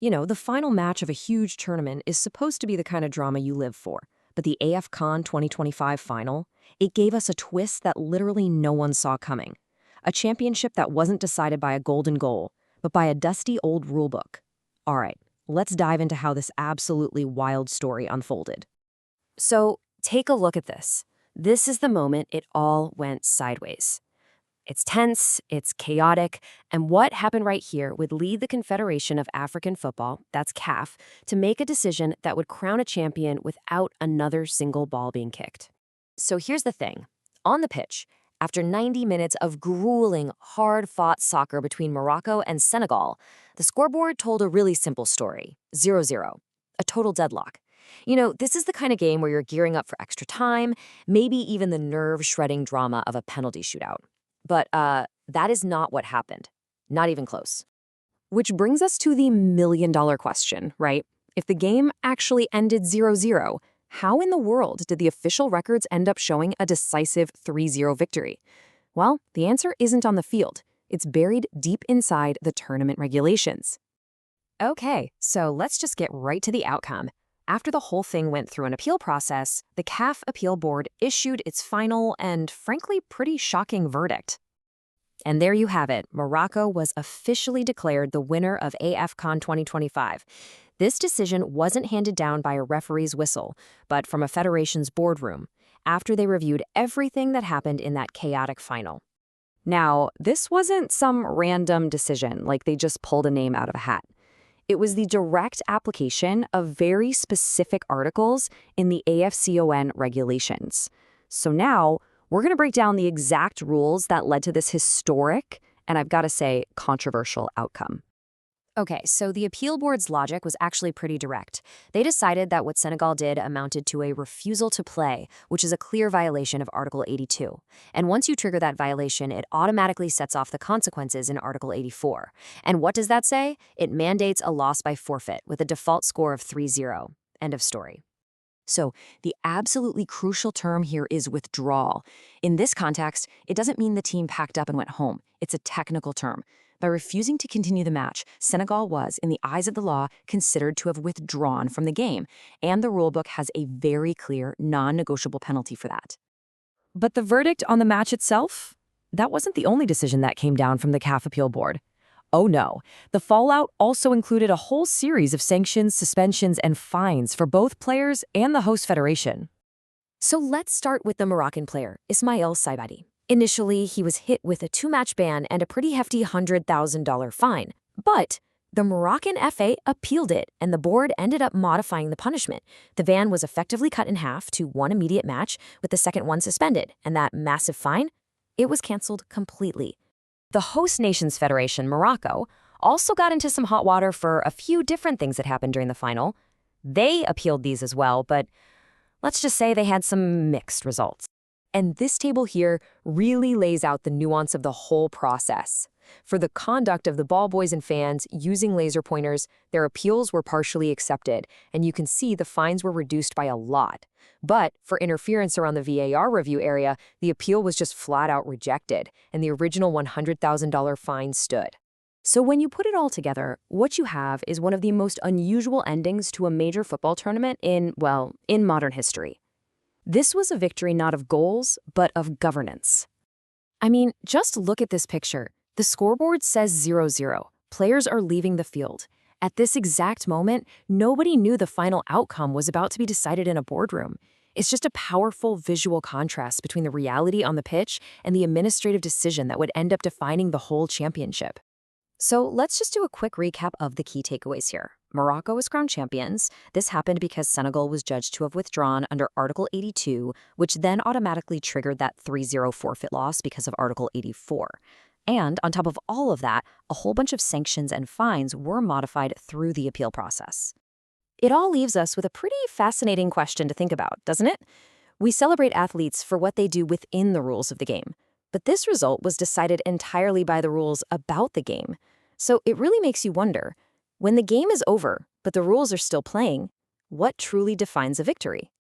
You know, the final match of a huge tournament is supposed to be the kind of drama you live for. But the AFCON 2025 final, it gave us a twist that literally no one saw coming. A championship that wasn't decided by a golden goal, but by a dusty old rulebook. All right, let's dive into how this absolutely wild story unfolded. So, take a look at this. This is the moment it all went sideways. It's tense, it's chaotic, and what happened right here would lead the Confederation of African Football, that's CAF, to make a decision that would crown a champion without another single ball being kicked. So here's the thing. On the pitch, after 90 minutes of grueling, hard-fought soccer between Morocco and Senegal, the scoreboard told a really simple story, 0-0, a total deadlock. You know, this is the kind of game where you're gearing up for extra time, maybe even the nerve-shredding drama of a penalty shootout. But that is not what happened. Not even close. Which brings us to the million-dollar question, right? If the game actually ended 0-0, how in the world did the official records end up showing a decisive 3-0 victory? Well, the answer isn't on the field. It's buried deep inside the tournament regulations. Okay, so let's just get right to the outcome. After the whole thing went through an appeal process, the CAF Appeal Board issued its final and, frankly, pretty shocking verdict. And there you have it. Morocco was officially declared the winner of AFCON 2025. This decision wasn't handed down by a referee's whistle, but from a federation's boardroom, after they reviewed everything that happened in that chaotic final. Now, this wasn't some random decision, like they just pulled a name out of a hat. It was the direct application of very specific articles in the AFCON regulations. So now, we're going to break down the exact rules that led to this historic, and I've got to say, controversial outcome. Okay, so the appeal board's logic was actually pretty direct. They decided that what Senegal did amounted to a refusal to play, which is a clear violation of Article 82. And once you trigger that violation, it automatically sets off the consequences in Article 84. And what does that say? It mandates a loss by forfeit with a default score of 3-0. End of story. So the absolutely crucial term here is withdrawal. In this context, it doesn't mean the team packed up and went home. It's a technical term. By refusing to continue the match, Senegal was, in the eyes of the law, considered to have withdrawn from the game, and the rulebook has a very clear, non-negotiable penalty for that. But the verdict on the match itself? That wasn't the only decision that came down from the CAF Appeal Board. Oh no, the fallout also included a whole series of sanctions, suspensions, and fines for both players and the host federation. So let's start with the Moroccan player, Ismael Saibari. Initially, he was hit with a 2-match ban and a pretty hefty $100,000 fine. But the Moroccan FA appealed it, and the board ended up modifying the punishment. The ban was effectively cut in half to 1 immediate match, with the second one suspended, and that massive fine, it was canceled completely. The host nations federation, Morocco, also got into some hot water for a few different things that happened during the final. They appealed these as well, but let's just say they had some mixed results. And this table here really lays out the nuance of the whole process. For the conduct of the ball boys and fans using laser pointers, their appeals were partially accepted, and you can see the fines were reduced by a lot. But for interference around the VAR review area, the appeal was just flat out rejected, and the original $100,000 fine stood. So when you put it all together, what you have is one of the most unusual endings to a major football tournament in modern history. This was a victory not of goals, but of governance. I mean, just look at this picture. The scoreboard says 0-0. Players are leaving the field. At this exact moment, nobody knew the final outcome was about to be decided in a boardroom. It's just a powerful visual contrast between the reality on the pitch and the administrative decision that would end up defining the whole championship. So let's just do a quick recap of the key takeaways here. Morocco was crowned champions. This happened because Senegal was judged to have withdrawn under Article 82, which then automatically triggered that 3-0 forfeit loss because of Article 84. And on top of all of that, a whole bunch of sanctions and fines were modified through the appeal process. It all leaves us with a pretty fascinating question to think about, doesn't it? We celebrate athletes for what they do within the rules of the game, but this result was decided entirely by the rules about the game. So it really makes you wonder, when the game is over, but the rules are still playing, what truly defines a victory?